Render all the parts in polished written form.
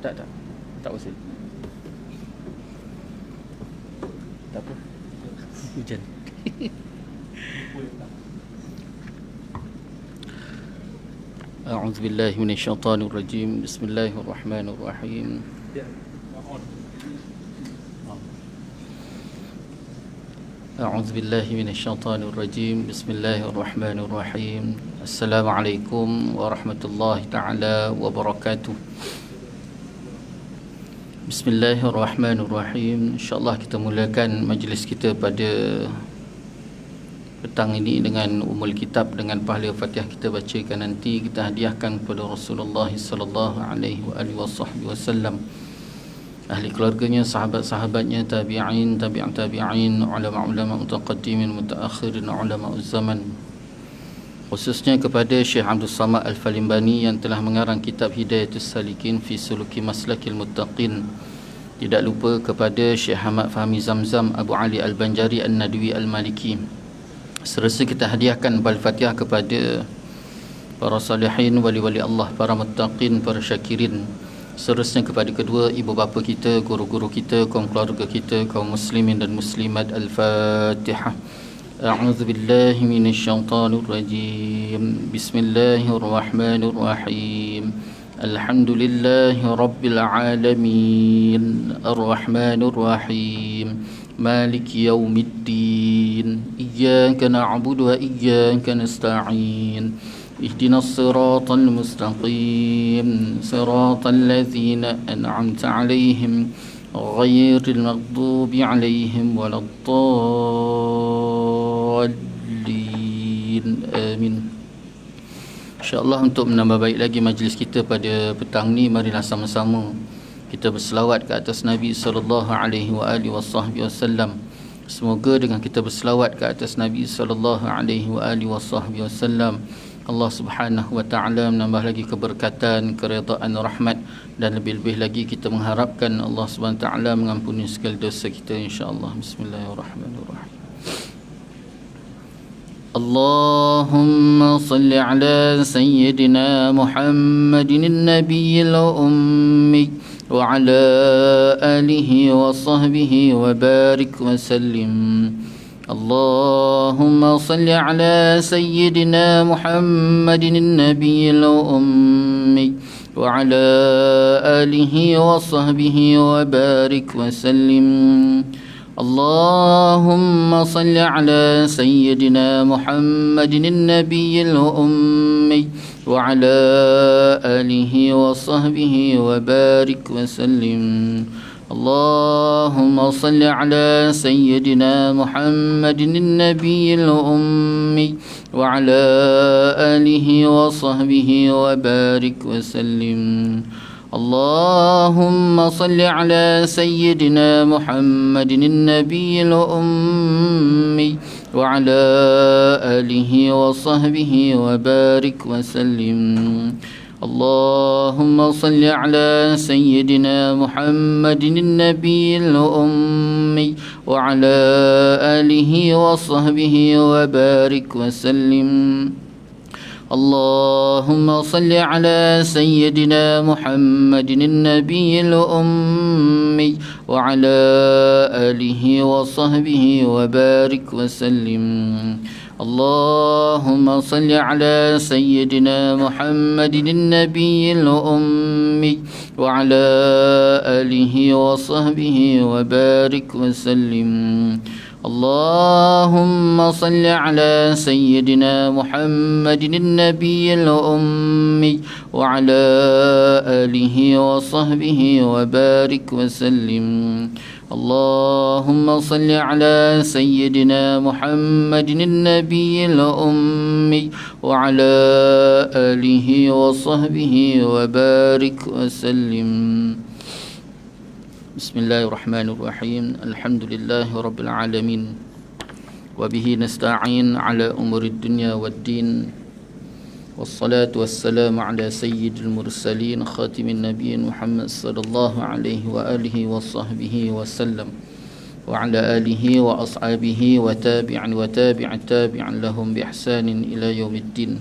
Tak usul. Tak apa. Hujan. A'udzu billahi minasyaitonir rajim. Bismillahirrahmanirrahim. A'udzu billahi minasyaitonir rajim. Bismillahirrahmanirrahim. Assalamualaikum warahmatullahi taala wabarakatuh. Bismillahirrahmanirrahim. InsyaAllah kita mulakan majlis kita pada petang ini dengan umul kitab, dengan pahala Fatihah kita bacakan nanti, kita hadiahkan kepada Rasulullah sallallahu alaihi wasallam, ahli keluarganya, sahabat-sahabatnya, tabi'in, tabi'in, ulama-ulama mutaqaddimin, mutaakhirin, ulama zaman, khususnya kepada Syekh Abdul Samad Al-Falimbani yang telah mengarang kitab Hidayatus Salikin fi Suluki Maslakil Muttaqin. Tidak lupa kepada Syekh Ahmad Fahmi Zamzam, Abu Ali Al-Banjari An-Nadwi Al-Maliki. Serasa kita hadiahkan Al-Fatihah kepada para salihin, wali-wali Allah, para muttaqin, para syakirin. Seterusnya kepada kedua ibu bapa kita, guru-guru kita, kaum keluarga kita, kaum muslimin dan muslimat. Al-Fatihah. أعوذ بالله من الشيطان الرجيم بسم الله الرحمن الرحيم الحمد لله رب العالمين الرحمن الرحيم مالك يوم الدين إياك نعبد وإياك نستعين اهدنا الصراط المستقيم صراط الذين أنعمت عليهم غير المغضوب عليهم ولا الضالين آمين. InsyaAllah untuk menambah baik lagi majlis kita pada petang ni, marilah sama-sama kita berselawat ke atas Nabi sallallahu alaihi wasallam. Semoga dengan kita berselawat ke atas Nabi sallallahu alaihi wasallam, Allah Subhanahu wa taala menambah lagi keberkatan, keredaan, rahmat, dan lebih-lebih lagi kita mengharapkan Allah Subhanahu wa taala mengampuni segala dosa kita insya-Allah. Bismillahirrahmanirrahim. Allahumma salli ala sayyidina Muhammadin an-nabiyil ummi wa ala alihi wa sahbihi wa barik wa sallim. اللهم صل على سيدنا محمد النبي الأمي وعلى آله وصحبه وبارك وسلم. اللهم صل على سيدنا محمد النبي الأمي وعلى آله وصحبه وبارك وسلم. اللهم صل على سيدنا محمد النبي الأمي وعلى آله وصحبه وبارك وسلم. اللهم صل على سيدنا محمد النبي الأمي وعلى آله وصحبه وبارك وسلم. اللهم صل على سيدنا محمد النبي الأمي وعلى آله وصحبه وبارك وسلم. اللهم صل على سيدنا محمد النبي الأمي وعلى آله وصحبه وبارك وسلم. اللهم صل على سيدنا محمد النبي الأمي وعلى آله وصحبه وبارك وسلم. اللهم صل على سيدنا محمد النبي الأمي وعلى آله وصحبه وبارك وسلم. اللهم صل على سيدنا محمد النبي الأمي وعلى آله وصحبه وبارك وسلم. بسم الله الرحمن الرحيم. الحمد لله رب العالمين وبه نستعين على أمور الدنيا والدين والصلاة والسلام على سيد المرسلين خاتم النبيين محمد صلى الله عليه وآله وصحبه وسلم وعلى آله وأصحابه وتابع التابع لهم بإحسان إلى يوم الدين.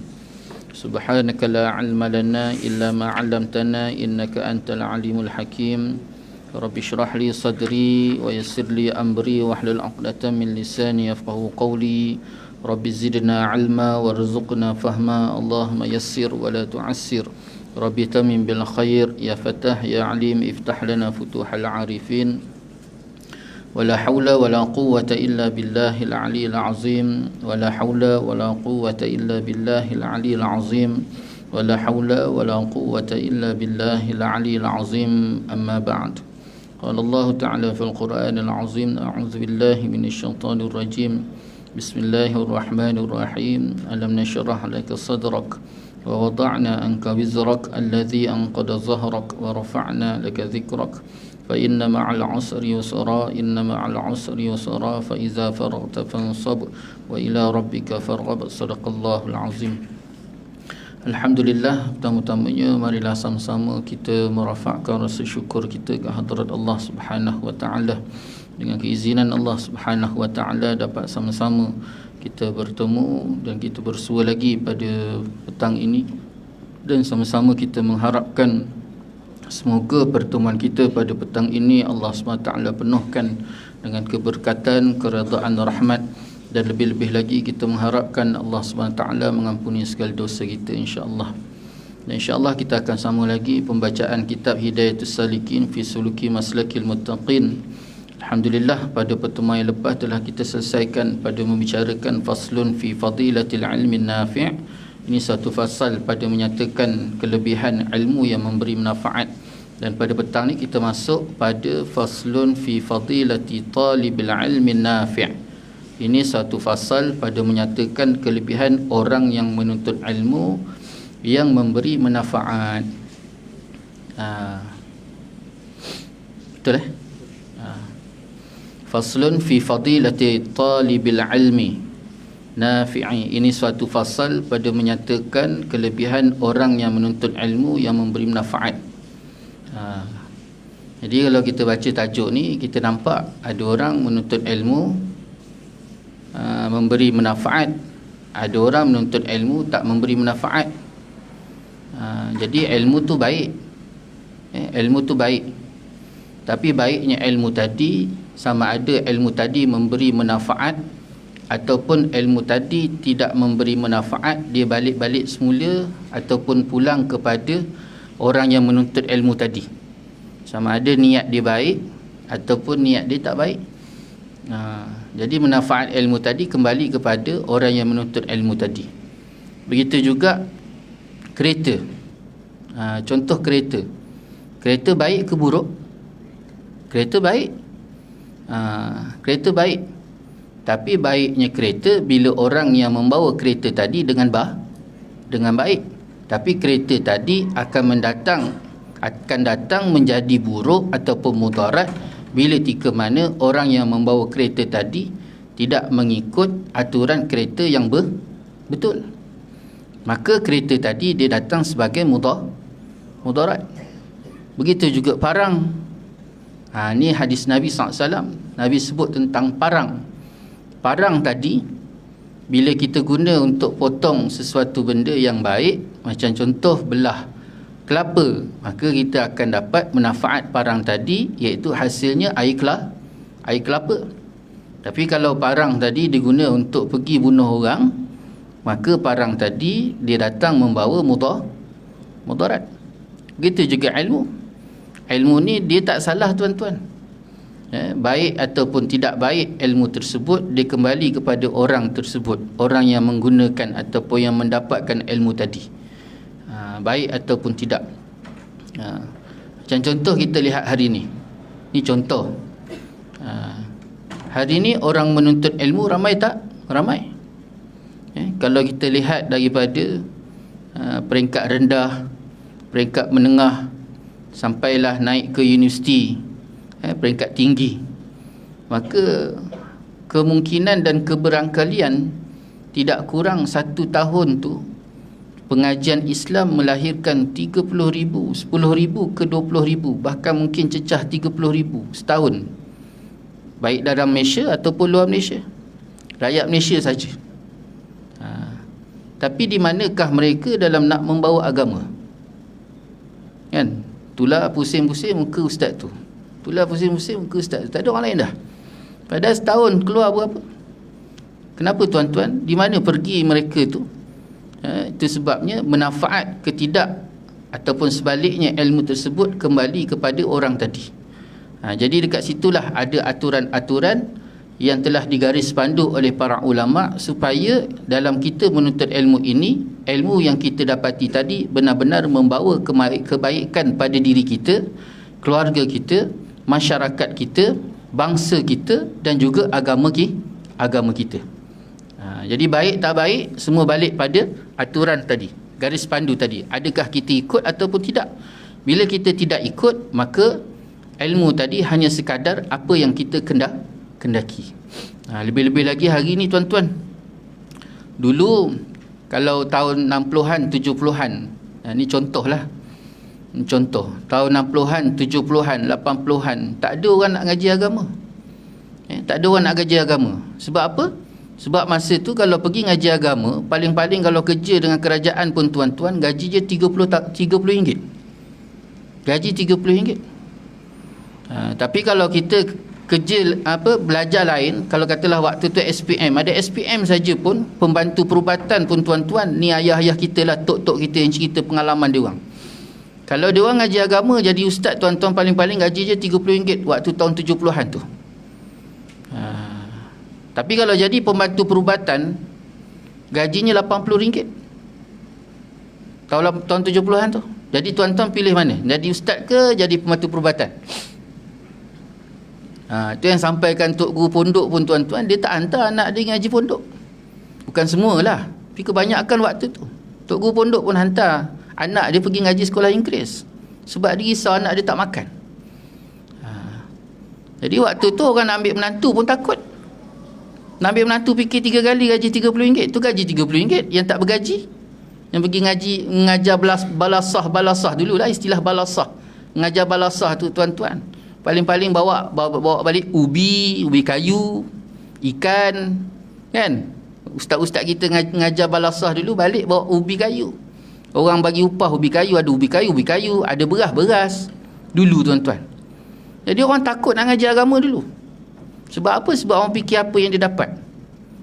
Subhanaka la ilma lana illa ma 'allamtana innaka antal alimul hakim. Rabbi shrah li sadri wa yassir li amri wahlul 'uqdatam min lisani yafqahu qawli. Rabbi zidna 'ilma warzuqna fahma. Allahumma yassir wa la tu'assir. Rabbi tamim bil khair ya fatah ya alim iftah lana futuhal 'arifin. ولا حول ولا قوة إلا بالله العلي العظيم ولا حول ولا قوة إلا بالله العلي العظيم ولا حول ولا قوة إلا بالله العلي العظيم أما بعد قال الله تعالى في القرآن العظيم أعوذ بالله من الشيطان الرجيم بسم الله الرحمن الرحيم ألم نشرح لك صدرك ووضعنا عنك وزرك الذي أنقض ظهرك ورفعنا لك ذكرك فإن مع العسر يسرا إن مع العسر يسرا فإذا فرغت فانصب وإلى ربك فارغب صدق الله العظيم. Alhamdulillah, pertama-tamanya marilah sama-sama kita merafakkan rasa syukur kita ke hadirat Allah Subhanahu wa taala. Dengan keizinan Allah Subhanahu wa taala dapat sama-sama kita bertemu dan kita bersua lagi pada petang ini, dan sama-sama kita mengharapkan semoga pertemuan kita pada petang ini Allah SWT penuhkan dengan keberkatan, keredaan, rahmat, dan lebih-lebih lagi kita mengharapkan Allah SWT mengampuni segala dosa kita insya-Allah. Dan insya-Allah kita akan sambung lagi pembacaan kitab Hidayatus Salikin fi Suluki Maslakil Muttaqin. Alhamdulillah, pada pertemuan yang lepas telah kita selesaikan pada membicarakan faslun fi fadilatil ilmi nafi'. Ini satu fasal pada menyatakan kelebihan ilmu yang memberi manfaat. Dan pada petang ni kita masuk pada faslun fi fadilati talibil ilmi nafi'. Ini satu fasal pada menyatakan kelebihan orang yang menuntut ilmu yang memberi manfaat. Betul Faslun fi fadilati talibil ilmi nafi'i. Ini suatu fasal pada menyatakan kelebihan orang yang menuntut ilmu yang memberi manfaat. Jadi kalau kita baca tajuk ni, kita nampak ada orang menuntut ilmu memberi manfaat, ada orang menuntut ilmu tak memberi manfaat. Jadi ilmu tu baik, ilmu tu baik, tapi baiknya ilmu tadi sama ada ilmu tadi memberi manfaat ataupun ilmu tadi tidak memberi manfaat, dia balik-balik semula ataupun pulang kepada orang yang menuntut ilmu tadi. Sama ada niat dia baik ataupun niat dia tak baik. Jadi manfaat ilmu tadi kembali kepada orang yang menuntut ilmu tadi. Begitu juga kereta. Contoh kereta. Kereta baik ke buruk? Kereta baik. Kereta baik. Tapi baiknya kereta bila orang yang membawa kereta tadi dengan baik. Tapi kereta tadi akan datang menjadi buruk ataupun mudarat bila tika mana orang yang membawa kereta tadi tidak mengikut aturan kereta yang betul. Maka kereta tadi dia datang sebagai mudarat. Begitu juga parang. Ni hadis Nabi SAW. Nabi sebut tentang parang. Parang tadi bila kita guna untuk potong sesuatu benda yang baik, macam contoh belah kelapa, maka kita akan dapat manfaat parang tadi, iaitu hasilnya air kelapa. Tapi kalau parang tadi diguna untuk pergi bunuh orang, maka parang tadi dia datang membawa mudarat. Begitu juga ilmu. Ilmu ni dia tak salah tuan-tuan. Baik ataupun tidak baik ilmu tersebut, dia kembali kepada orang tersebut, orang yang menggunakan ataupun yang mendapatkan ilmu tadi, baik ataupun tidak. Macam contoh kita lihat hari ni. Ni contoh. Hari ni orang menuntut ilmu ramai tak? Ramai. Kalau kita lihat daripada peringkat rendah, peringkat menengah, sampailah naik ke universiti, peringkat tinggi, maka kemungkinan dan keberangkalian tidak kurang 1 tahun tu pengajian Islam melahirkan 30,000, 10,000 ke 20,000, bahkan mungkin cecah 30,000 setahun, baik dalam Malaysia ataupun luar Malaysia, rakyat Malaysia saja. Tapi di manakah mereka dalam nak membawa agama? Kan? Itulah pusing-pusing muka ustaz tu. Itulah pusing-pusing muka ustaz tu. Tak ada orang lain dah. Padahal setahun keluar berapa? Kenapa tuan-tuan? Di mana pergi mereka tu? Itu sebabnya manfaat ketidak ataupun sebaliknya ilmu tersebut kembali kepada orang tadi. Jadi dekat situlah ada aturan-aturan yang telah digaris pandu oleh para ulama supaya dalam kita menuntut ilmu ini, ilmu yang kita dapati tadi benar-benar membawa kebaikan pada diri kita, keluarga kita, masyarakat kita, bangsa kita dan juga agama kita. Jadi baik tak baik semua balik pada aturan tadi, garis pandu tadi. Adakah kita ikut ataupun tidak? Bila kita tidak ikut, maka ilmu tadi hanya sekadar apa yang kita kendaki. Lebih-lebih lagi hari ni tuan-tuan. Dulu kalau tahun 60-an, 70-an, ni contohlah. Contoh, tahun 60-an, 70-an, 80-an, tak ada orang nak ngaji agama. Tak ada orang nak ngaji agama. Sebab apa? Sebab masa tu kalau pergi ngaji agama, paling-paling kalau kerja dengan kerajaan pun tuan-tuan, gaji je RM30. Gaji RM30. Tapi kalau kita kerja belajar lain, kalau katalah waktu tu SPM, ada SPM saja pun, pembantu perubatan pun tuan-tuan, ni ayah-ayah kita lah, tok-tok kita yang cerita pengalaman dia orang. Kalau dia orang ngaji agama jadi ustaz tuan-tuan, paling-paling gaji je RM30 waktu tahun 70-an tu. Tapi kalau jadi pembantu perubatan, gajinya RM80 tahun 70-an tu. Jadi tuan-tuan pilih mana? Jadi ustaz ke jadi pembantu perubatan? Itu yang sampaikan Tok Guru Pondok pun tuan-tuan, dia tak hantar anak dia ngaji pondok. Bukan semualah, tapi kebanyakan waktu tu Tok Guru Pondok pun hantar anak dia pergi ngaji sekolah Inggeris, sebab dia risau anak dia tak makan. Jadi waktu tu orang nak ambil menantu pun takut. Nak ambil menantu fikir 3 kali, gaji RM30. Tu gaji RM30 yang tak bergaji, yang pergi ngaji, mengajar balasah dulu lah, istilah balasah. Mengajar balasah tu tuan-tuan, paling-paling bawa balik ubi kayu, ikan, kan? Ustaz-ustaz kita ngajar balasah dulu, balik bawa ubi kayu. Orang bagi upah ubi kayu, ada ubi kayu, ada beras dulu tuan-tuan. Jadi orang takut nak ngajar agama dulu. Sebab apa? Sebab orang fikir apa yang dia dapat,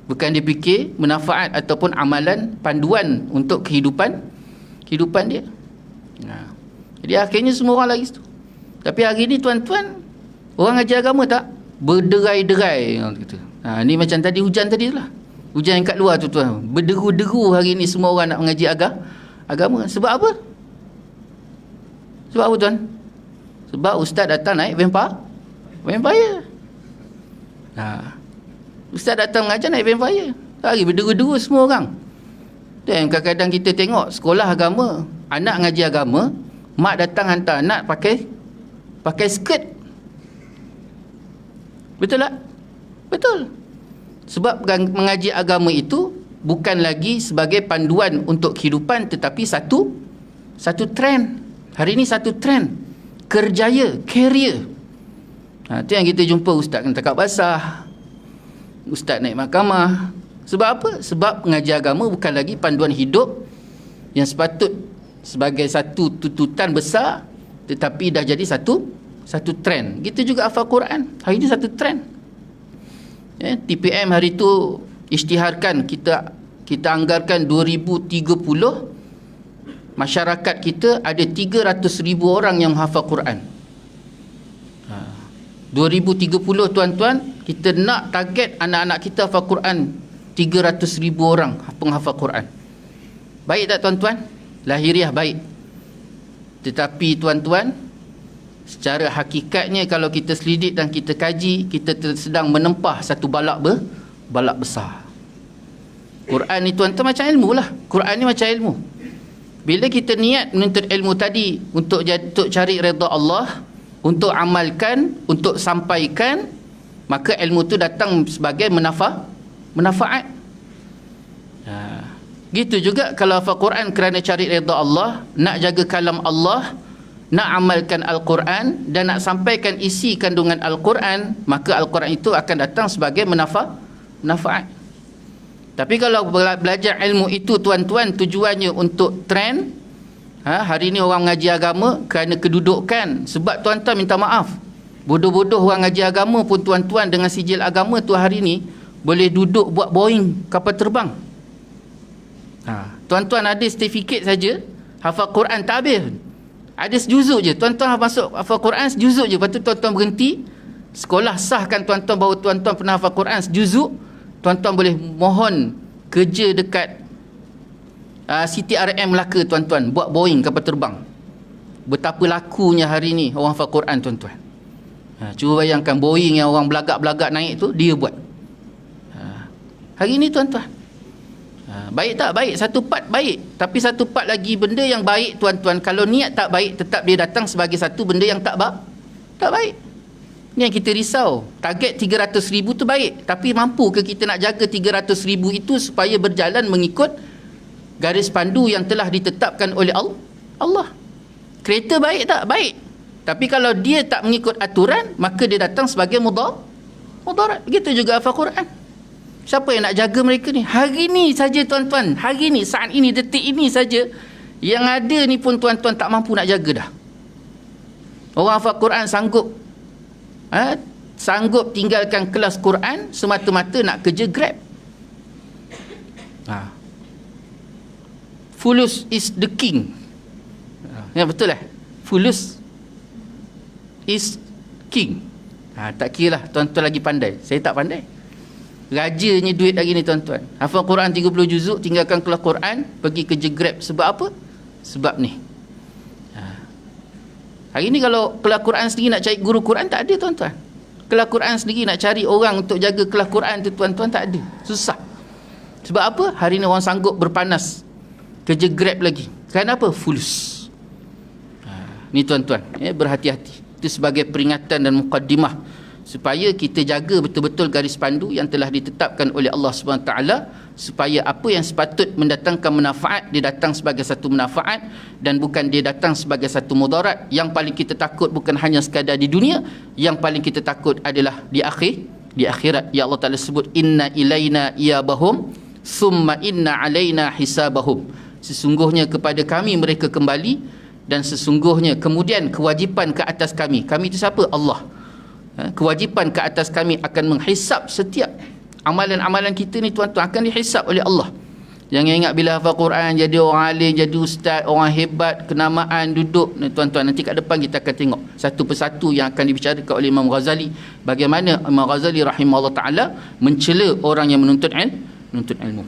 bukan dia fikir manfaat ataupun amalan, panduan untuk kehidupan dia. Jadi akhirnya semua orang lagi situ. Tapi hari ni tuan-tuan, orang ngaji agama tak berderai-derai orang kata. Ni macam tadi hujan tadi lah. Hujan yang kat luar tu tuan, berderu-deru hari ni semua orang nak mengaji agama. Sebab apa? Sebab apa tuan? Sebab ustaz datang naik vampire. Ustaz datang mengajar naik vampire. Hari berderu-deru semua orang. Dan kadang-kadang kita tengok sekolah agama, anak ngaji agama, mak datang hantar anak pakai skirt. Betul tak? Betul. Sebab mengaji agama itu bukan lagi sebagai panduan untuk kehidupan, tetapi satu trend. Hari ini satu trend kerjaya, career. Itu yang kita jumpa ustaz kena takap basah, ustaz naik mahkamah. Sebab apa? Sebab mengaji agama bukan lagi panduan hidup yang sepatut sebagai satu tuntutan besar, tetapi dah jadi satu trend. Gitu juga hafal Quran, hari ini satu trend. TPM hari tu isytiharkan, kita anggarkan 2030 masyarakat kita ada 300,000 orang yang hafal Quran. 2030 tuan-tuan, kita nak target anak-anak kita hafal Quran 300,000 orang penghafal Quran. Baik tak tuan-tuan? Lahiriah baik. Tetapi tuan-tuan, secara hakikatnya kalau kita selidik dan kita kaji, kita sedang menempah satu balak besar. Quran ni tuan-tuan macam ilmu lah. Quran ni macam ilmu. Bila kita niat menuntut ilmu tadi untuk cari redha Allah, untuk amalkan, untuk sampaikan, maka ilmu tu datang sebagai manfaat. Gitu juga kalau hafal Quran kerana cari redha Allah, nak jaga kalam Allah, nak amalkan Al-Quran dan nak sampaikan isi kandungan Al-Quran, maka Al-Quran itu akan datang sebagai manfaat. Tapi kalau belajar ilmu itu tuan-tuan tujuannya untuk trend, hari ni orang mengaji agama kerana kedudukan. Sebab tuan-tuan minta maaf, bodoh-bodoh orang ngaji agama pun tuan-tuan dengan sijil agama tu hari ni boleh duduk buat Boeing kapal terbang. Tuan-tuan ada sertifikat saja, hafal Quran tak habis. Ada sejuzuk je. Tuan-tuan masuk hafal Quran sejuzuk je. Lepas tu tuan-tuan berhenti, sekolah sahkan tuan-tuan bahawa tuan-tuan pernah hafal Quran sejuzuk. Tuan-tuan boleh mohon kerja dekat CTRM Melaka tuan-tuan, buat Boeing kapal terbang. Betapa lakunya hari ni orang hafal Quran tuan-tuan. Cuba bayangkan Boeing yang orang belagak-belagak naik tu, dia buat. Hari ni tuan-tuan, baik tak? Baik. Satu part baik. Tapi satu part lagi benda yang baik tuan-tuan, kalau niat tak baik, tetap dia datang sebagai satu benda yang tak baik. Ni yang kita risau. Target 300,000 tu baik, tapi mampu ke kita nak jaga 300,000 itu supaya berjalan mengikut garis pandu yang telah ditetapkan oleh Allah? Kereta baik tak? Baik. Tapi kalau dia tak mengikut aturan, maka dia datang sebagai mudarat. Begitu juga hafal Quran. Siapa yang nak jaga mereka ni? Hari ni saja tuan-tuan, hari ni, saat ini, detik ini saja, yang ada ni pun tuan-tuan tak mampu nak jaga dah. Orang hafal Quran sanggup tinggalkan kelas Quran semata-mata nak kerja Grab. Fulus is the king. Ya, betul lah. Fulus is king. Tak kira lah tuan-tuan lagi pandai. Saya tak pandai. Rajanya duit lagi ni tuan-tuan. Hafal Quran 30 juzuk, tinggalkan kelas Quran, pergi kerja Grab. Sebab apa? Sebab ni. Hari ni kalau kelas Quran sendiri nak cari guru Quran, tak ada tuan-tuan. Kelas Quran sendiri nak cari orang untuk jaga kelas Quran tu tuan-tuan, tak ada. Susah. Sebab apa? Hari ni orang sanggup berpanas kerja Grab lagi. Kenapa? Fulus. Ni tuan-tuan, berhati-hati. Itu sebagai peringatan dan mukaddimah supaya kita jaga betul-betul garis pandu yang telah ditetapkan oleh Allah SWT, supaya apa yang sepatut mendatangkan manfaat, dia datang sebagai satu manfaat dan bukan dia datang sebagai satu mudarat. Yang paling kita takut bukan hanya sekadar di dunia, yang paling kita takut adalah di akhirat. Ya Allah Ta'ala sebut, inna ilaina iyabahum summa inna alaina hisabahum. Sesungguhnya kepada kami mereka kembali, dan sesungguhnya kemudian kewajipan ke atas kami. Kami itu siapa? Allah. Kewajipan ke atas kami akan menghisap setiap amalan-amalan kita ni tuan-tuan, akan dihisap oleh Allah. Jangan ingat bila hafal Quran jadi orang alim, jadi ustaz, orang hebat, kenamaan, duduk ni tuan-tuan. Nanti kat depan kita akan tengok satu persatu yang akan dibicarakan oleh Imam Ghazali, bagaimana Imam Ghazali rahimahullah ta'ala mencela orang yang menuntut ilmu.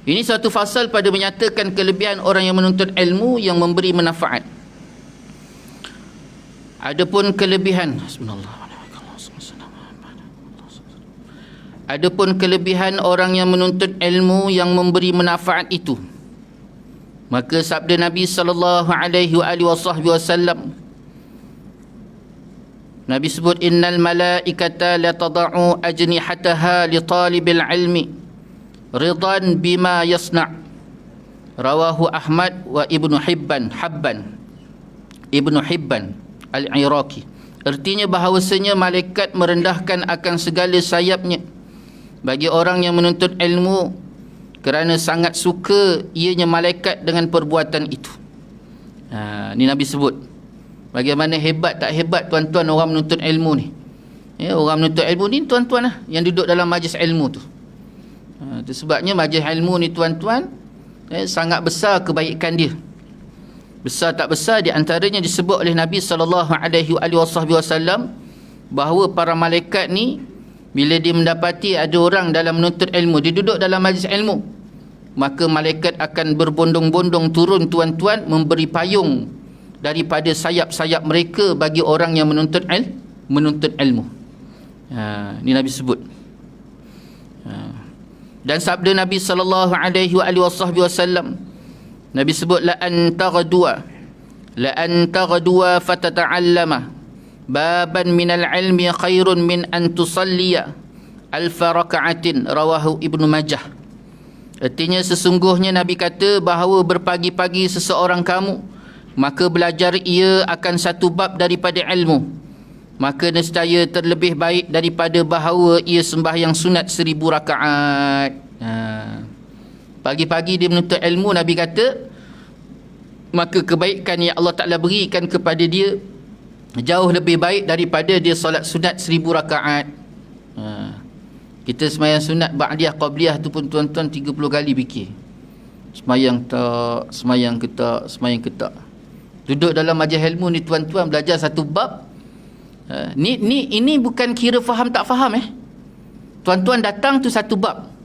Ini satu fasal pada menyatakan kelebihan orang yang menuntut ilmu yang memberi manfaat. Adapun kelebihan orang yang menuntut ilmu yang memberi manfaat itu, maka sabda Nabi sallallahu alaihi wasallam, Nabi sebut, innal malaikata la tada'u ajnihataha li talibil ilmi ridan bima yasna'. Rawahu Ahmad wa Ibnu Hibban Al-Iraqi. Artinya bahawasanya malaikat merendahkan akan segala sayapnya bagi orang yang menuntut ilmu, kerana sangat suka ianya malaikat dengan perbuatan itu. Ni Nabi sebut bagaimana hebat tak hebat tuan-tuan orang menuntut ilmu ni. Orang menuntut ilmu ni tuan-tuan lah, yang duduk dalam majlis ilmu tu. Itu sebabnya majlis ilmu ni tuan-tuan, sangat besar kebaikan dia. Besar tak besar, di antaranya disebut oleh Nabi SAW bahawa para malaikat ni bila dia mendapati ada orang dalam menuntut ilmu, dia duduk dalam majlis ilmu, maka malaikat akan berbondong-bondong turun tuan-tuan, memberi payung daripada sayap-sayap mereka bagi orang yang menuntut ilmu. Ni Nabi sebut. Dan sabda Nabi SAW, Nabi sebut, la an taghduwa fatata'allama baban minal ilmi khairun min an tusalliya alfa raka'atin. Rawahu Ibnu Majah. Artinya sesungguhnya Nabi kata bahawa berpagi-pagi seseorang kamu, maka belajar ia akan satu bab daripada ilmu, maka nescaya terlebih baik daripada bahawa ia sembahyang sunat 1000 rakaat. Pagi-pagi dia menuntut ilmu, Nabi kata, maka kebaikan yang Allah Ta'ala berikan kepada dia jauh lebih baik daripada dia solat sunat 1000 rakaat. Kita semayang sunat ba'diyah qabliyah tu pun tuan-tuan 30 kali fikir. Semayang tak, semayang ke tak, semayang ke tak. Duduk dalam majlis ilmu ni tuan-tuan belajar satu bab. Ini bukan kira faham tak faham Tuan-tuan datang tu satu bab.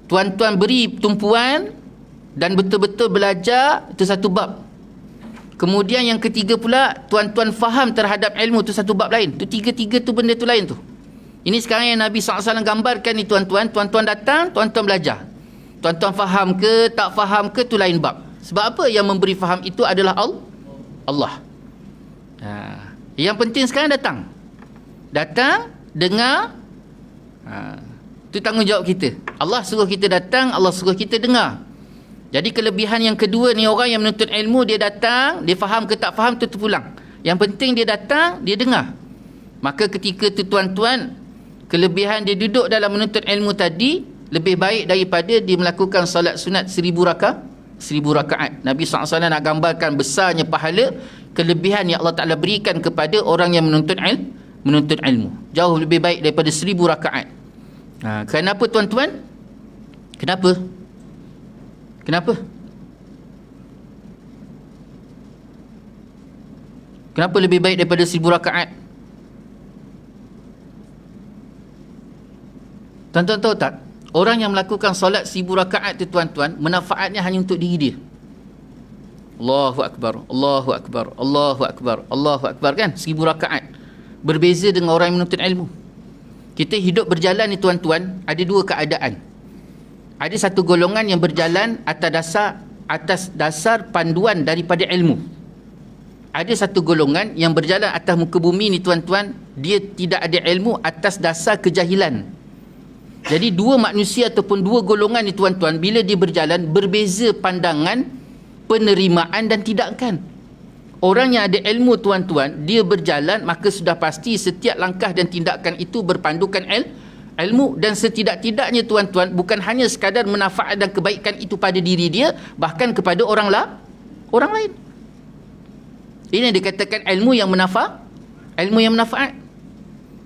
Tuan-tuan beri tumpuan dan betul-betul belajar tu satu bab. Kemudian yang ketiga pula, tuan-tuan faham terhadap ilmu tu satu bab lain. Tu tiga-tiga tu benda tu lain tu. Ini sekarang yang Nabi SAW gambarkan ni tuan-tuan. Tuan-tuan datang, tuan-tuan belajar. Tuan-tuan faham ke, tak faham ke, tu lain bab. Sebab apa? Yang memberi faham itu adalah Allah. Yang penting sekarang datang. Datang, dengar. Itu tanggungjawab kita. Allah suruh kita datang, Allah suruh kita dengar. Jadi kelebihan yang kedua ni, orang yang menuntut ilmu, dia datang, dia faham ke tak faham, tu terpulang. Yang penting dia datang, dia dengar. Maka ketika tu tuan-tuan, kelebihan dia duduk dalam menuntut ilmu tadi lebih baik daripada dia melakukan solat sunat 1000 rakaat. Nabi SAW nak gambarkan besarnya pahala, kelebihan yang Allah Ta'ala berikan kepada orang yang menuntut ilmu. Jauh lebih baik daripada 1000 rakaat. Kenapa tuan-tuan? Kenapa? Kenapa lebih baik daripada 1000 rakaat? Tuan-tuan tahu tak? Orang yang melakukan solat 1000 rakaat tu tuan-tuan, manfaatnya hanya untuk diri dia. Allahu Akbar, Allahu Akbar, Allahu Akbar, Allahu Akbar, kan? 1000 rakaat. Berbeza dengan orang yang menuntut ilmu. Kita hidup berjalan ni tuan-tuan, ada dua keadaan. Ada satu golongan yang berjalan atas dasar panduan daripada ilmu. Ada satu golongan yang berjalan atas muka bumi ni tuan-tuan, dia tidak ada ilmu atas dasar kejahilan. Jadi dua manusia ataupun dua golongan ni tuan-tuan, bila dia berjalan, berbeza pandangan, penerimaan dan tidakkan. Orang yang ada ilmu tuan-tuan, dia berjalan, maka sudah pasti setiap langkah dan tindakan itu berpandukan ilmu, dan setidak-tidaknya tuan-tuan, bukan hanya sekadar manfaat dan kebaikan itu pada diri dia, bahkan kepada orang lain. Ini yang dikatakan ilmu yang manfaat.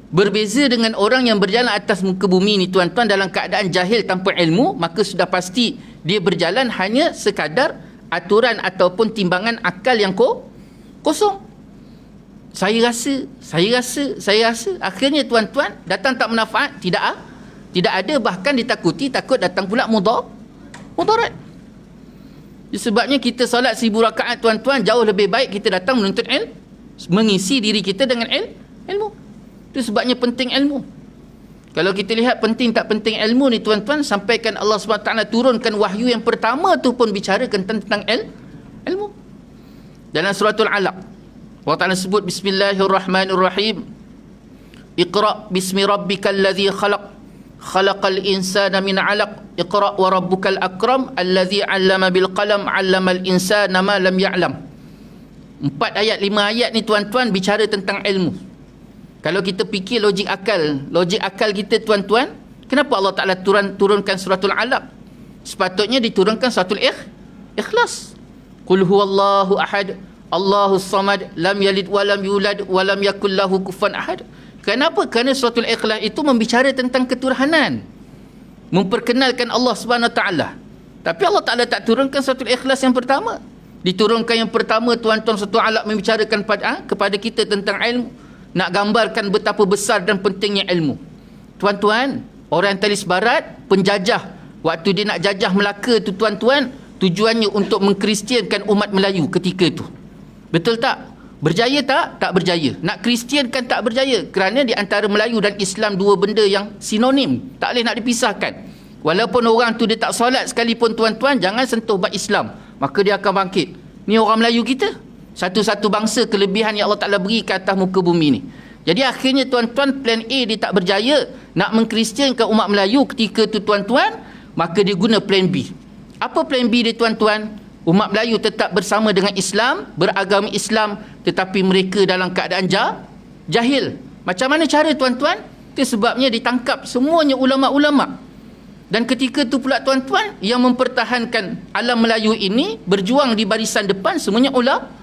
Berbeza dengan orang yang berjalan atas muka bumi ni tuan-tuan, dalam keadaan jahil tanpa ilmu, maka sudah pasti dia berjalan hanya sekadar aturan ataupun timbangan akal yang kosong. Saya rasa. Akhirnya tuan-tuan, datang tak manfaat, tidak ada, bahkan takut datang pula mudarat. Sebabnya kita solat 1000 rakaat tuan-tuan, jauh lebih baik kita datang menuntut ilmu, mengisi diri kita dengan ilmu. Itu sebabnya penting ilmu. Kalau kita lihat penting tak penting ilmu ni tuan-tuan, sampaikan Allah SWT turunkan wahyu yang pertama tu pun bicarakan tentang ilmu. Dalam suratul Alaq, Allah Ta'ala sebut Bismillahirrahmanirrahim. Iqra' bismi rabbikal ladzi khalaq, khalaqal insana min 'alaq, iqra' wa rabbukal akram alladzi 'allama bil qalam 'allamal insana ma lam ya'lam. 4 ayat 5 ayat ni tuan-tuan bicara tentang ilmu. Kalau kita fikir logik akal kita tuan-tuan, kenapa Allah Ta'ala turunkan suratul Alaq? Sepatutnya diturunkan suratul Ikhlas. Qul huwallahu ahad, Allahus samad, lam yalid walam yulad walam yakul lahu kufuwan ahad. Kenapa? Kerana suratul Ikhlas itu membicara tentang ketuhanan, memperkenalkan Allah Subhanahu Wa Ta'ala. Tapi Allah Ta'ala tak turunkan suratul Ikhlas yang pertama. Diturunkan yang pertama tuan-tuan, suratul Alaq membicarakan kepada kita tentang ilmu, nak gambarkan betapa besar dan pentingnya ilmu. Tuan-tuan, orientalis barat, penjajah, waktu dia nak jajah Melaka tu tuan-tuan, tujuannya untuk mengkristiankan umat Melayu ketika itu. Betul tak? Berjaya tak? Tak berjaya. Nak kristiankan tak berjaya, kerana di antara Melayu dan Islam dua benda yang sinonim, tak boleh nak dipisahkan. Walaupun orang tu dia tak solat sekalipun tuan-tuan, jangan sentuh bab Islam, maka dia akan bangkit. Ni orang Melayu kita, satu-satu bangsa kelebihan yang Allah Ta'ala beri ke atas muka bumi ni. Jadi akhirnya tuan-tuan, plan A dia tak berjaya, nak mengkristiankan umat Melayu ketika tu tuan-tuan, maka dia guna plan B. Apa plan B dia tuan-tuan? Umat Melayu tetap bersama dengan Islam, beragama Islam, tetapi mereka dalam keadaan jahil. Macam mana cara tuan-tuan? Itu sebabnya ditangkap semuanya ulama'-ulama'. Dan ketika tu pula tuan-tuan, yang mempertahankan alam Melayu ini berjuang di barisan depan semuanya ulama.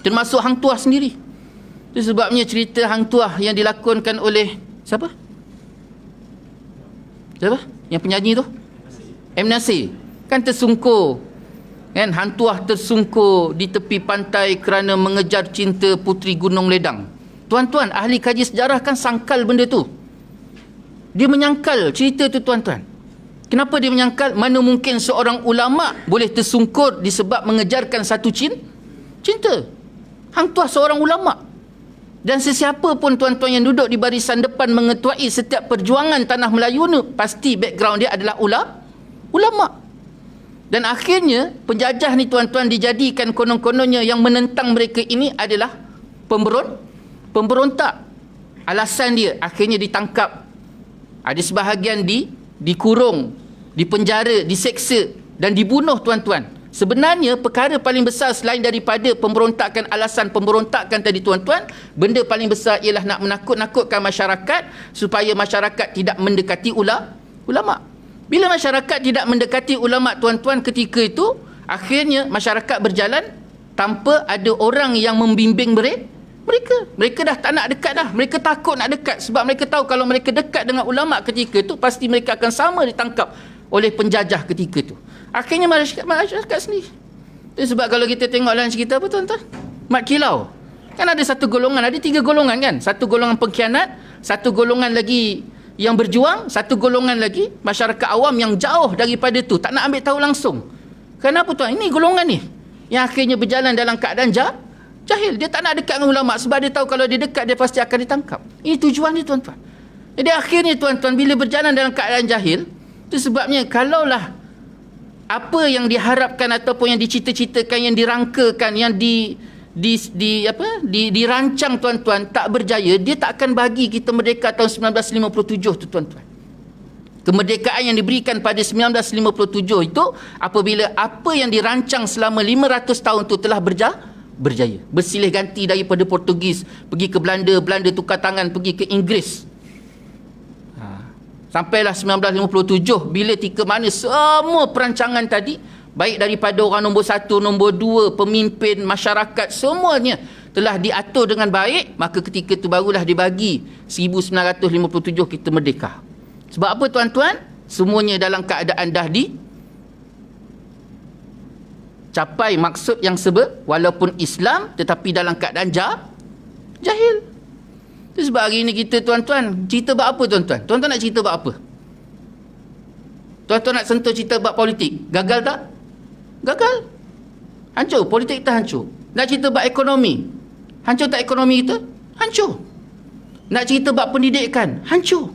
Termasuk Hang Tuah sendiri. Itu sebabnya cerita Hang Tuah yang dilakonkan oleh siapa? Siapa? Yang penyanyi tu? M. Nasir. Kan tersungkur. Kan Hang Tuah tersungkur di tepi pantai kerana mengejar cinta puteri Gunung Ledang. Tuan-tuan, ahli kaji sejarah kan sangkal benda tu. Dia menyangkal cerita tu tuan-tuan. Kenapa dia menyangkal? Mana mungkin seorang ulama boleh tersungkur disebab mengejarkan satu cinta. Hang Tuah seorang ulama. Dan sesiapa pun tuan-tuan yang duduk di barisan depan mengetuai setiap perjuangan tanah Melayu ni, pasti background dia adalah ulama. Dan akhirnya penjajah ni tuan-tuan dijadikan konon-kononnya yang menentang mereka ini adalah pemberontak. Alasan dia akhirnya ditangkap. Ada sebahagian dikurung, dipenjara, diseksa dan dibunuh tuan-tuan. Sebenarnya perkara paling besar selain daripada pemberontakan, alasan pemberontakan tadi tuan-tuan, benda paling besar ialah nak menakut-nakutkan masyarakat supaya masyarakat tidak mendekati ulama. Bila masyarakat tidak mendekati ulama tuan-tuan, ketika itu akhirnya masyarakat berjalan tanpa ada orang yang membimbing mereka dah tak nak dekat dah. Mereka takut nak dekat sebab mereka tahu kalau mereka dekat dengan ulama ketika itu pasti mereka akan sama ditangkap oleh penjajah ketika itu. Akhirnya masyarakat sendiri. Itu sebab kalau kita tengok lunch kita apa tuan-tuan? Mat Kilau. Kan ada satu golongan, ada 3 golongan kan? Satu golongan pengkhianat, satu golongan lagi yang berjuang, satu golongan lagi masyarakat awam yang jauh daripada tu, tak nak ambil tahu langsung. Kenapa tuan? Ini golongan ni yang akhirnya berjalan dalam keadaan jahil. Dia tak nak dekat dengan ulama sebab dia tahu kalau dia dekat dia pasti akan ditangkap. Ini tujuan dia tuan-tuan. Jadi akhirnya tuan-tuan bila berjalan dalam keadaan jahil, itu sebabnya kalaulah apa yang diharapkan ataupun yang dicita-citakan, yang dirangkakan, yang dirancang tuan-tuan tak berjaya, dia tak akan bagi kita merdeka tahun 1957 tu tuan-tuan. Kemerdekaan yang diberikan pada 1957 itu apabila apa yang dirancang selama 500 tahun tu telah berjaya. Bersilih ganti daripada Portugis pergi ke Belanda, Belanda tukar tangan pergi ke Inggeris. Sampailah 1957 bila tika mana semua perancangan tadi, baik daripada orang nombor 1, nombor 2, pemimpin, masyarakat, semuanya telah diatur dengan baik, maka ketika itu barulah dibagi 1957 kita merdeka. Sebab apa tuan-tuan? Semuanya dalam keadaan dah capai maksud yang walaupun Islam tetapi dalam keadaan jahil. Itu sebab hari ini kita tuan-tuan cerita bab apa tuan-tuan? Tuan-tuan nak cerita bab apa? Tuan-tuan nak sentuh cerita bab politik? Gagal tak? Gagal. Hancur. Politik kita hancur. Nak cerita bab ekonomi? Hancur tak ekonomi kita? Hancur. Nak cerita bab pendidikan? Hancur.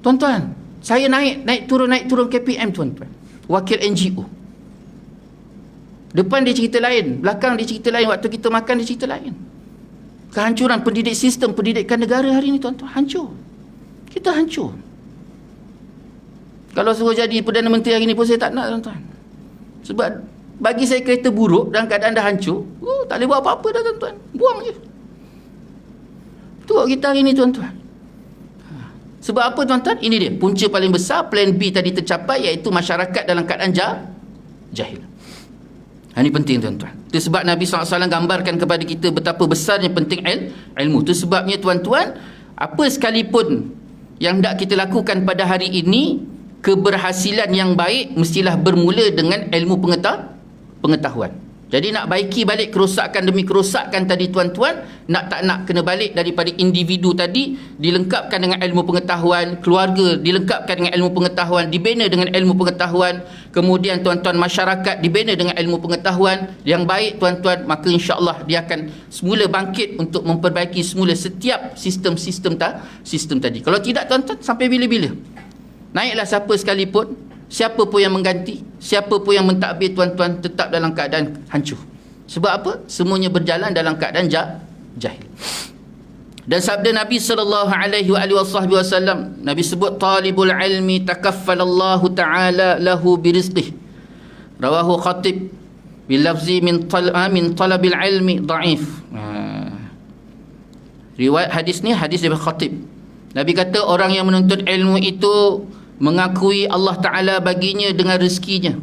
Tuan-tuan, saya naik turun KPM tuan-tuan. Wakil NGO. Depan dia cerita lain, belakang dia cerita lain, waktu kita makan dia cerita lain. Kehancuran sistem pendidikan negara hari ini tuan-tuan, hancur. Kita hancur. Kalau suruh jadi Perdana Menteri hari ini pun saya tak nak tuan-tuan. Sebab bagi saya kereta buruk dalam keadaan dah hancur, tak boleh buat apa-apa dah tuan-tuan. Buang je. Itu kita hari ini tuan-tuan. Sebab apa tuan-tuan? Ini dia, punca paling besar, plan B tadi tercapai, iaitu masyarakat dalam keadaan jahil. Ini penting tuan-tuan. Itu sebab Nabi SAW gambarkan kepada kita betapa besarnya penting ilmu. Itu sebabnya tuan-tuan, apa sekalipun yang hendak kita lakukan pada hari ini, keberhasilan yang baik mestilah bermula dengan ilmu pengetahuan. Jadi nak baiki balik kerosakan demi kerosakan tadi tuan-tuan, tak nak kena balik daripada individu tadi, dilengkapkan dengan ilmu pengetahuan, keluarga dilengkapkan dengan ilmu pengetahuan, dibina dengan ilmu pengetahuan, kemudian tuan-tuan masyarakat dibina dengan ilmu pengetahuan yang baik tuan-tuan, maka insya-Allah dia akan semula bangkit untuk memperbaiki semula setiap sistem tadi. Kalau tidak tuan-tuan, sampai bila-bila? Naiklah siapa sekalipun, siapa pun yang mengganti, siapa pun yang mentadbir tuan-tuan, tetap dalam keadaan hancur. Sebab apa? Semuanya berjalan dalam keadaan jahil. Dan sabda Nabi SAW, Nabi sebut talibul ilmi takaffalallahu ta'ala lahu birizqih. Rawahu Khatib bilafzi min talabil ilmi da'if. Riwayat hadis ni hadis daripada Khatib. Nabi kata orang yang menuntut ilmu itu mengakui Allah Ta'ala baginya dengan rezekinya.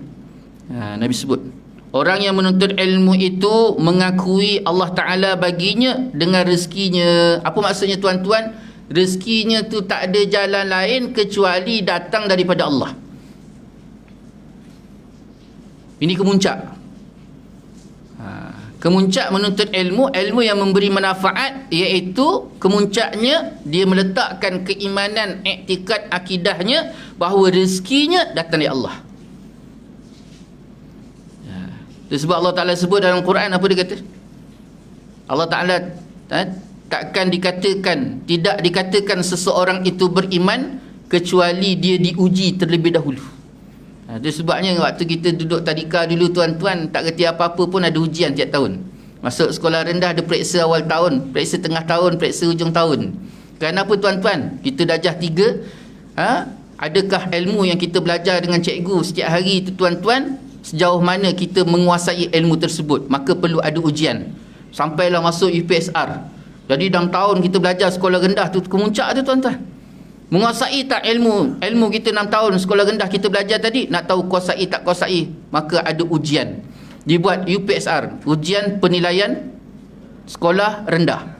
Nabi sebut orang yang menuntut ilmu itu mengakui Allah Ta'ala baginya dengan rezekinya. Apa maksudnya tuan-tuan? Rezekinya tu tak ada jalan lain kecuali datang daripada Allah. Ini kemuncak. Kemuncak menuntut ilmu, ilmu yang memberi manfaat, iaitu kemuncaknya dia meletakkan keimanan, iktikad, akidahnya bahawa rezekinya datang dari Allah. Sebab Allah Ta'ala sebut dalam Quran, apa dia kata? Allah Ta'ala takkan dikatakan, tidak dikatakan seseorang itu beriman kecuali dia diuji terlebih dahulu. Itu sebabnya waktu kita duduk tadika dulu tuan-tuan, tak kerti apa-apa pun ada ujian tiap tahun. Masuk sekolah rendah ada periksa awal tahun, periksa tengah tahun, periksa hujung tahun. Kenapa tuan-tuan? Kita darjah 3, adakah ilmu yang kita belajar dengan cikgu setiap hari itu tuan-tuan, sejauh mana kita menguasai ilmu tersebut? Maka perlu ada ujian. Sampailah masuk UPSR. Jadi dalam tahun kita belajar sekolah rendah tu kemuncak tu tuan-tuan. Menguasai tak ilmu kita 6 tahun sekolah rendah kita belajar tadi, nak tahu kuasai tak kuasai, maka ada ujian. Dibuat UPSR, ujian penilaian sekolah rendah.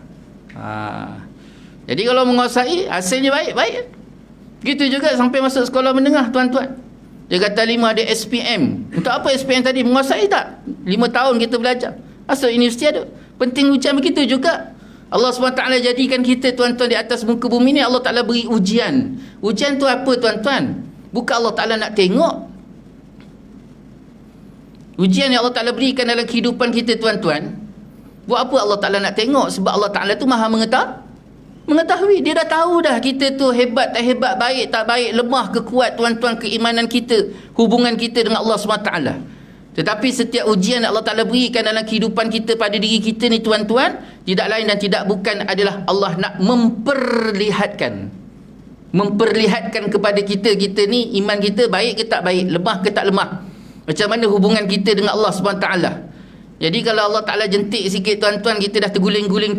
Jadi kalau menguasai, hasilnya baik. Begitu juga sampai masuk sekolah menengah tuan-tuan. Dia kata 5 ada SPM. Untuk apa SPM tadi? Menguasai tak? 5 tahun kita belajar. Masuk universiti ada. Penting ujian begitu juga. Allah SWT jadikan kita tuan-tuan di atas muka bumi ni, Allah Ta'ala beri ujian. Ujian tu apa tuan-tuan? Bukan Allah Ta'ala nak tengok. Ujian yang Allah Ta'ala berikan dalam kehidupan kita tuan-tuan, buat apa Allah Ta'ala nak tengok? Sebab Allah Ta'ala tu maha mengetahui. Dia dah tahu dah kita tu hebat tak hebat, baik tak baik, lemah ke kuat tuan-tuan, keimanan kita, hubungan kita dengan Allah SWT. Tetapi setiap ujian yang Allah Ta'ala berikan dalam kehidupan kita pada diri kita ni tuan-tuan, tidak lain dan tidak bukan adalah Allah nak memperlihatkan kepada kita ni iman kita baik ke tak baik, lemah ke tak lemah, macam mana hubungan kita dengan Allah SWT. Jadi kalau Allah Ta'ala jentik sikit tuan-tuan, kita dah terguling-guling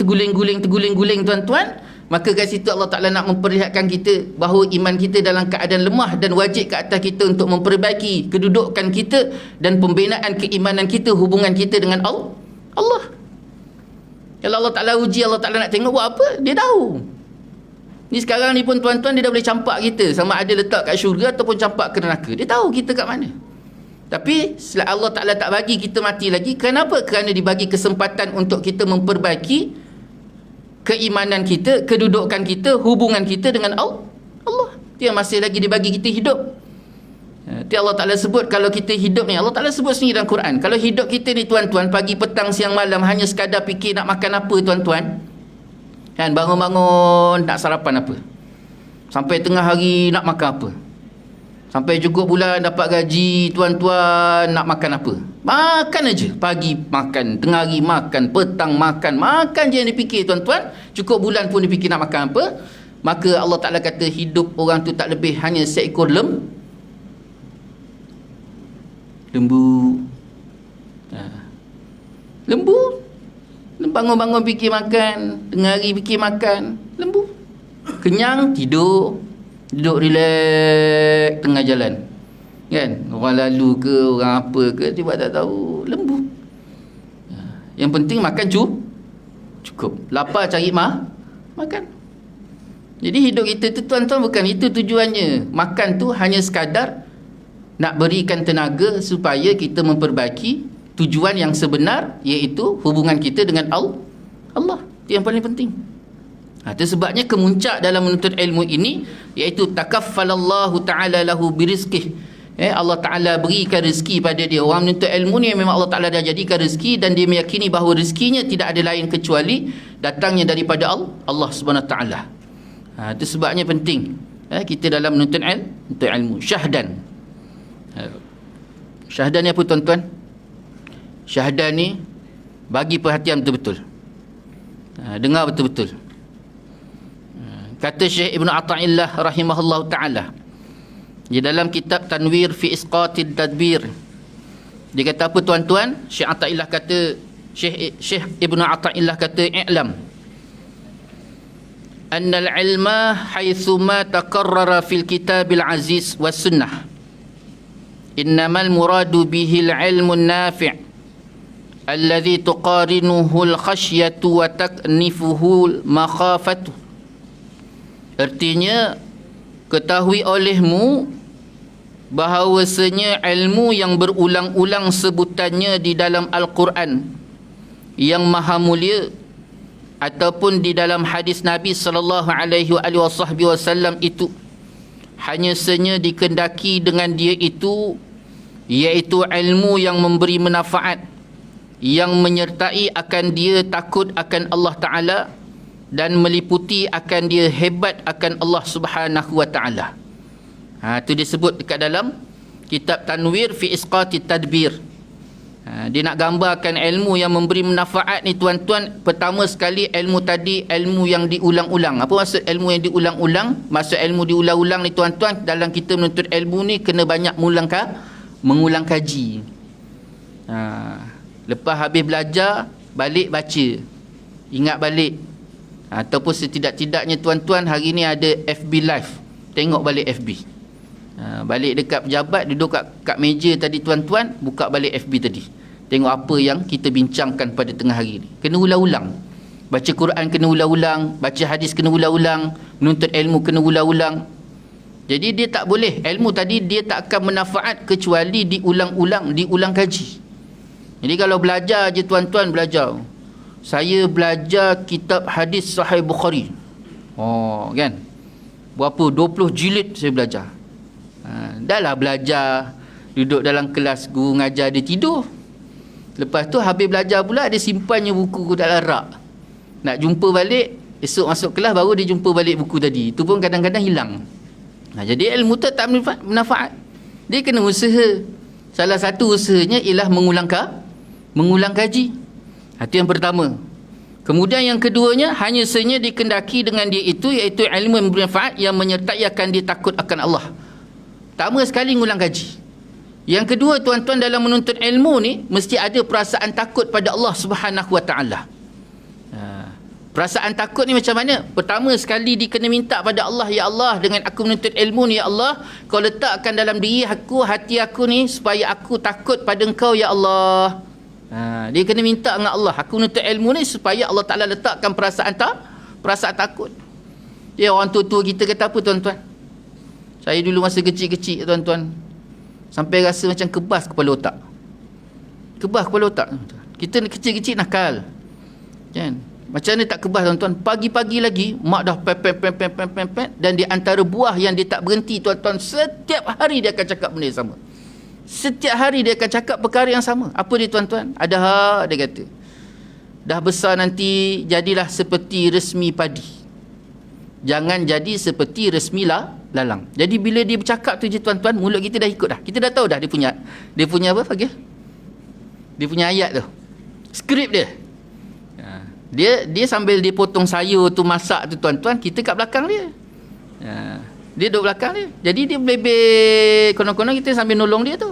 tuan-tuan, maka kat situ Allah Ta'ala nak memperlihatkan kita bahawa iman kita dalam keadaan lemah, dan wajib ke atas kita untuk memperbaiki kedudukan kita dan pembinaan keimanan kita, hubungan kita dengan Allah. Kalau Allah Ta'ala uji, Allah Ta'ala nak tengok buat apa, dia tahu. Ni sekarang ni pun tuan-tuan, dia dah boleh campak kita, sama ada letak kat syurga ataupun campak ke neraka. Dia tahu kita kat mana. Tapi Allah Ta'ala tak bagi kita mati lagi. Kenapa? Kerana dibagi kesempatan untuk kita memperbaiki keimanan kita, kedudukan kita, hubungan kita dengan Allah. Dia masih lagi dibagi kita hidup. Itu Allah Ta'ala sebut, kalau kita hidup ni, Allah Ta'ala sebut sendiri dalam Quran, kalau hidup kita ni tuan-tuan, pagi, petang, siang, malam, hanya sekadar fikir nak makan apa tuan-tuan, kan, bangun-bangun nak sarapan apa, sampai tengah hari nak makan apa, sampai cukup bulan dapat gaji tuan-tuan nak makan apa, makan aja. Pagi makan, tengah hari makan, petang makan je yang dipikir tuan-tuan. Cukup bulan pun dipikir nak makan apa. Maka Allah Ta'ala kata hidup orang tu tak lebih hanya seekor lembu. Lembu bangun-bangun fikir makan, tengah hari fikir makan. Lembu kenyang tidur relax tengah jalan, kan, orang lalu ke orang apa ke tiba tak tahu. Lembu. Yang penting makan cukup, lapar cari makan. Jadi hidup kita tu tuan-tuan, bukan itu tujuannya. Makan tu hanya sekadar nak berikan tenaga supaya kita memperbaiki tujuan yang sebenar, iaitu hubungan kita dengan Allah. Itu yang paling penting. Itu sebabnya kemuncak dalam menuntut ilmu ini, iaitu takaffalallahu ta'ala lahu birizqih. Allah Ta'ala berikan rezeki pada dia. Orang menuntut ilmu ni memang Allah Ta'ala dah jadikan rezeki, dan dia meyakini bahawa rezekinya tidak ada lain kecuali datangnya daripada Allah Subhanahu Ta'ala. Itu sebabnya penting kita dalam menuntut ilmu. Syahdan ni apa tuan-tuan? Syahdan ni bagi perhatian betul-betul, dengar betul-betul. Kata Syekh Ibn Ata'illah rahimahullah ta'ala di dalam kitab Tanwir fi Isqatid Tadbir, dia kata apa tuan-tuan? Syekh Ata'illah kata, Syekh Ibn Ata'illah kata, i'lam annal ilma haitsuma taqarrara fil kitabil aziz was sunnah innamal muradu bihil ilmun nafi' alladhi tuqarinuhu al khasyatu wa taknifuhu al makhafatu. Artinya, ketahui olehmu bahawasanya ilmu yang berulang-ulang sebutannya di dalam Al-Quran yang maha mulia ataupun di dalam hadis Nabi sallallahu alaihi wasallam itu hanya saja dikendaki dengan dia itu, iaitu ilmu yang memberi manfaat, yang menyertai akan dia takut akan Allah Ta'ala dan meliputi akan dia hebat akan Allah Subhanahu wa Ta'ala. Itu disebut dekat dalam kitab Tanwir fi Isqati Tadbir. Dia nak gambarkan ilmu yang memberi manfaat ni tuan-tuan. Pertama sekali ilmu tadi, ilmu yang diulang-ulang. Apa maksud ilmu yang diulang-ulang? Maksud ilmu diulang-ulang ni tuan-tuan, dalam kita menuntut ilmu ni kena banyak mengulang kaji. Lepas habis belajar, balik baca, ingat balik. Ataupun setidak-tidaknya tuan-tuan, hari ni ada FB Live, tengok balik FB. Balik dekat pejabat, duduk kat meja tadi tuan-tuan, buka balik FB tadi, tengok apa yang kita bincangkan pada tengah hari ni. Kena ulang-ulang. Baca Quran kena ulang-ulang, baca hadis kena ulang-ulang, menuntut ilmu kena ulang-ulang. Jadi dia tak boleh, ilmu tadi dia tak akan bermanfaat kecuali diulang-ulang, diulang kaji. Jadi kalau belajar je tuan-tuan, belajar, saya belajar kitab hadis Sahih Bukhari, kan, berapa 20 jilid saya belajar. Dah lah belajar, duduk dalam kelas, guru ngajar, dia tidur. Lepas tu habis belajar pula, dia simpannya buku dalam rak. Nak jumpa balik, esok masuk kelas baru dia jumpa balik buku tadi. Itu pun kadang-kadang hilang. Jadi ilmu tu tak bermanfaat. Dia kena usaha. Salah satu usahanya ialah mengulang kaji. Itu yang pertama. Kemudian yang keduanya, hanya saja dikendaki dengan dia itu, iaitu ilmu yang bermanfaat yang menyertai akan dia takut akan Allah. Pertama sekali ngulang kaji. Yang kedua tuan-tuan, dalam menuntut ilmu ni mesti ada perasaan takut pada Allah Subhanahu wa Ta'ala. Perasaan takut ni macam mana? Pertama sekali dia kena minta pada Allah, ya Allah, dengan aku menuntut ilmu ni, ya Allah, kau letakkan dalam diri aku, hati aku ni, supaya aku takut pada engkau, ya Allah. Dia kena minta dengan Allah, aku menuntut ilmu ni supaya Allah Ta'ala letakkan perasaan takut. Ya, orang tua-tua kita kata apa tuan-tuan? Saya dulu masa kecil-kecil tuan-tuan, sampai rasa macam kebas kepala otak. Kebas kepala otak. Kita kecil-kecil nakal, kan? Macam mana tak kebas tuan-tuan? Pagi-pagi lagi mak dah pem, dan di antara buah yang dia tak berhenti tuan-tuan, setiap hari dia akan cakap benda yang sama. Setiap hari dia akan cakap perkara yang sama. Apa dia tuan-tuan? Ada hak dia kata, dah besar nanti jadilah seperti resmi padi, jangan jadi seperti resmi lalang. Jadi bila dia bercakap tu je tuan-tuan, mulut kita dah ikut dah. Kita dah tahu dah dia punya apa panggil? Dia punya ayat tu, skrip dia. Dia sambil dia potong sayur tu, masak tu tuan-tuan, kita kat belakang dia. Dia duduk belakang dia. Jadi dia belebek, konon-konon kita sambil nolong dia tu.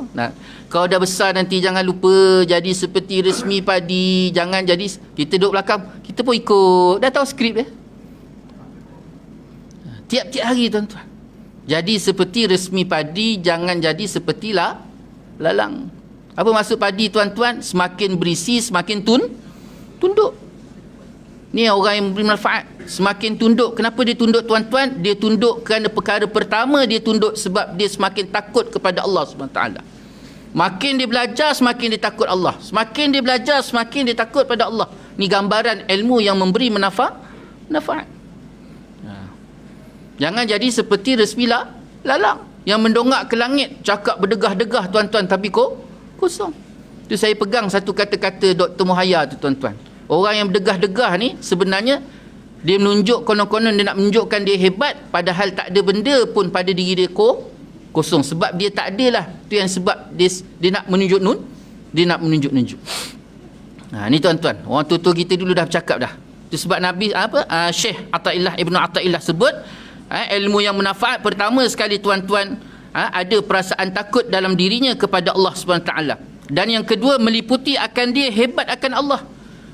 Kau dah besar nanti jangan lupa jadi seperti resmi padi, jangan jadi. Kita duduk belakang, kita pun ikut. Dah tahu skrip dia. Tiap-tiap hari tuan-tuan, jadi seperti resmi padi, jangan jadi seperti lalang. Apa maksud padi tuan-tuan? Semakin berisi, semakin tunduk. Ni orang yang beri manfaat. Semakin tunduk. Kenapa dia tunduk tuan-tuan? Dia tunduk kerana perkara pertama, dia tunduk sebab dia semakin takut kepada Allah SWT. Makin dia belajar, semakin dia takut Allah. Semakin dia belajar, semakin dia takut pada Allah. Ni gambaran ilmu yang memberi manfaat. Jangan jadi seperti resmi lalang yang mendongak ke langit, cakap berdegah-degah tuan-tuan, tapi kosong. Tu saya pegang satu kata-kata Dr. Muhaya tu tuan-tuan. Orang yang berdegah-degah ni sebenarnya dia menunjuk, konon-konon dia nak menunjukkan dia hebat, padahal tak ada benda pun pada diri dia kosong. Sebab dia tak adalah. Tu yang sebab dia nak menunjuk dia nak menunjuk. Ni tuan-tuan, orang tua-tua kita dulu dah bercakap dah. Tu sebab Nabi Syekh Athaillah Ibnu Athaillah sebut, ilmu yang manfaat pertama sekali tuan-tuan, ada perasaan takut dalam dirinya kepada Allah SWT. Dan yang kedua, meliputi akan dia hebat akan Allah.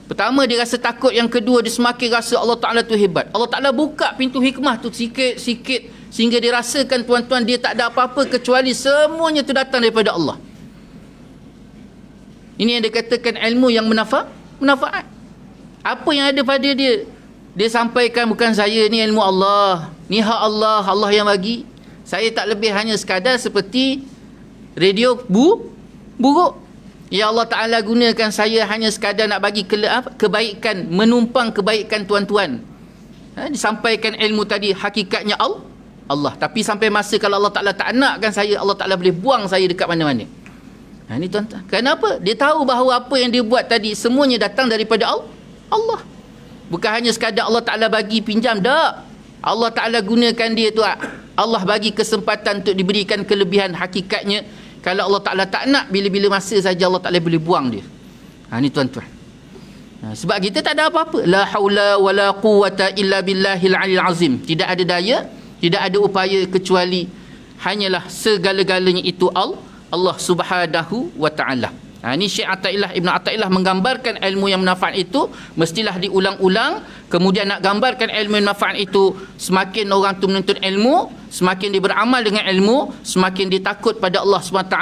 Pertama dia rasa takut, yang kedua dia semakin rasa Allah Ta'ala tu hebat. Allah Ta'ala buka pintu hikmah tu sikit-sikit sehingga dia rasakan tuan-tuan dia tak ada apa-apa kecuali semuanya tu datang daripada Allah. Ini yang dikatakan ilmu yang manfaat. Apa yang ada pada dia, dia sampaikan bukan saya, ni ilmu Allah, ni hak Allah, Allah yang bagi. Saya tak lebih hanya sekadar seperti radio buruk. Ya Allah Ta'ala gunakan saya hanya sekadar nak bagi kebaikan, menumpang kebaikan tuan-tuan. Disampaikan ilmu tadi, hakikatnya Allah. Tapi sampai masa kalau Allah Ta'ala tak nakkan saya, Allah Ta'ala boleh buang saya dekat mana-mana. Ini tuan-tuan. Kenapa? Dia tahu bahawa apa yang dia buat tadi, semuanya datang daripada Allah. Bukan hanya sekadar Allah Ta'ala bagi pinjam, tak. Allah Ta'ala gunakan dia tu. Allah bagi kesempatan untuk diberikan kelebihan. Hakikatnya, kalau Allah Ta'ala tak nak, bila-bila masa saja Allah Ta'ala boleh buang dia. Ini tuan-tuan. Sebab kita tak ada apa-apa. La haula wa la quwata illa billahil alil azim. Tidak ada daya, tidak ada upaya kecuali hanyalah segala-galanya itu Allah Subhanahu wa Ta'ala. Ini Syekh Athaillah, Ibn Athaillah menggambarkan ilmu yang manfaat itu mestilah diulang-ulang. Kemudian nak gambarkan ilmu yang manfaat itu, semakin orang tu menuntut ilmu, semakin dia beramal dengan ilmu, semakin dia takut pada Allah SWT,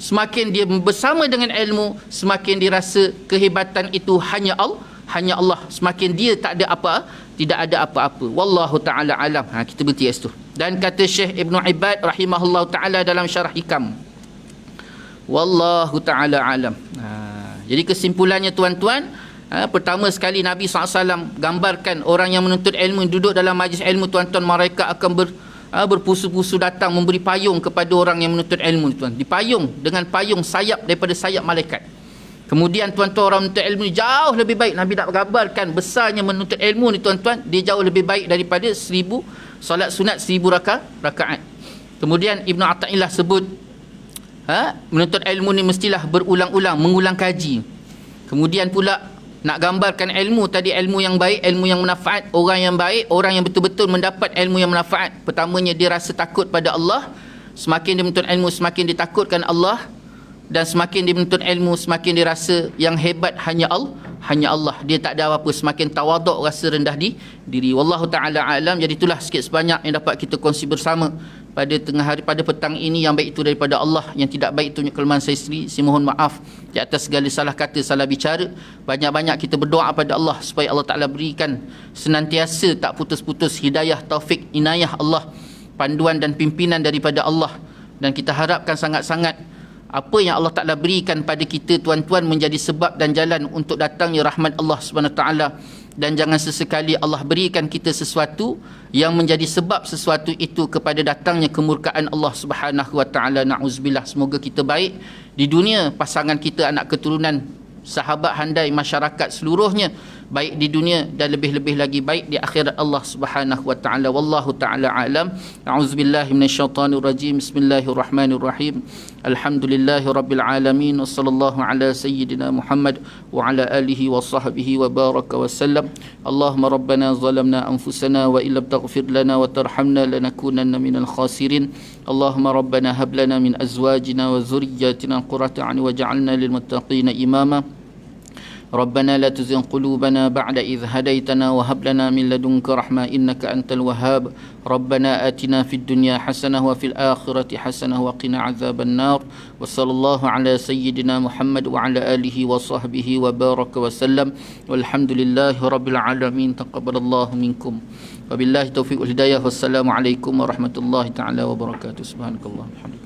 semakin dia bersama dengan ilmu, semakin dia rasa kehebatan itu hanya Allah, semakin dia tidak ada apa-apa. Wallahu ta'ala alam. Kita berhenti kat situ. Dan kata Syekh Ibn Ibad rahimahullah ta'ala dalam syarah Hikam, wallahu ta'ala alam. Jadi kesimpulannya tuan-tuan, pertama sekali Nabi SAW gambarkan orang yang menuntut ilmu, duduk dalam majlis ilmu tuan-tuan, mereka akan berpusu-pusu datang memberi payung kepada orang yang menuntut ilmu tuan. Dipayung dengan payung sayap daripada sayap malaikat. Kemudian tuan-tuan, orang menuntut ilmu ni jauh lebih baik. Nabi nak gambarkan besarnya menuntut ilmu ni tuan-tuan, dia jauh lebih baik daripada 1000 solat sunat 1000 rakaat. Kemudian Ibn Athaillah sebut menuntut ilmu ni mestilah berulang-ulang, mengulang kaji. Kemudian pula nak gambarkan ilmu tadi, ilmu yang baik, ilmu yang manfaat. Orang yang baik, orang yang betul-betul mendapat ilmu yang manfaat, pertamanya dia rasa takut pada Allah. Semakin dia menuntut ilmu, semakin ditakutkan Allah. Dan semakin dia menuntut ilmu, semakin dia rasa yang hebat hanya Allah. Dia tak ada apa-apa, semakin tawaduk, rasa rendah diri. Wallahu ta'ala alam. Jadi itulah sikit sebanyak yang dapat kita kongsi bersama pada tengah hari, pada petang ini. Yang baik itu daripada Allah, yang tidak baik itu kelemahan saya sendiri. Saya mohon maaf di atas segala salah kata, salah bicara. Banyak-banyak kita berdoa pada Allah supaya Allah Ta'ala berikan senantiasa tak putus-putus hidayah, taufik, inayah Allah, panduan dan pimpinan daripada Allah. Dan kita harapkan sangat-sangat apa yang Allah Ta'ala berikan pada kita tuan-tuan menjadi sebab dan jalan untuk datangnya rahmat Allah SWT. Dan jangan sesekali Allah berikan kita sesuatu yang menjadi sebab sesuatu itu kepada datangnya kemurkaan Allah SWT. Na'uzubillah. Semoga kita baik di dunia, pasangan kita, anak keturunan, sahabat handai, masyarakat seluruhnya baik di dunia, dan lebih-lebih lagi baik di akhirat Allah Subhanahu wa taala. Wallahu taala alam. A'udzubillahi minasyaitonir rajim. Bismillahirrahmanirrahim. Alhamdulillahirabbil alamin, wassallallahu ala sayyidina Muhammad wa ala alihi wa sahbihi wa baraka wa sallam. Allahumma rabbana zalamna anfusana wa illam taghfir lana wa tarhamna lanakunanna minal khasirin. Allahumma rabbana hab lana min azwajina wa dhurriyyatina qurrata a'yun waj'alna lil muttaqina imama. ربنا لا تزغ قلوبنا بعد إذ هديتنا وهب لنا من لدنك رحمة إنك أنت الوهاب ربنا آتنا في الدنيا حسنة وفي الآخرة حسنة وقنا عذاب النار وصلى الله على سيدنا محمد وعلى آله وصحبه وبارك وسلم والحمد لله رب العالمين تقبل الله منكم وبالله التوفيق والهداية والسلام عليكم ورحمة الله تعالى وبركاته سبحانك اللهم وبحمدك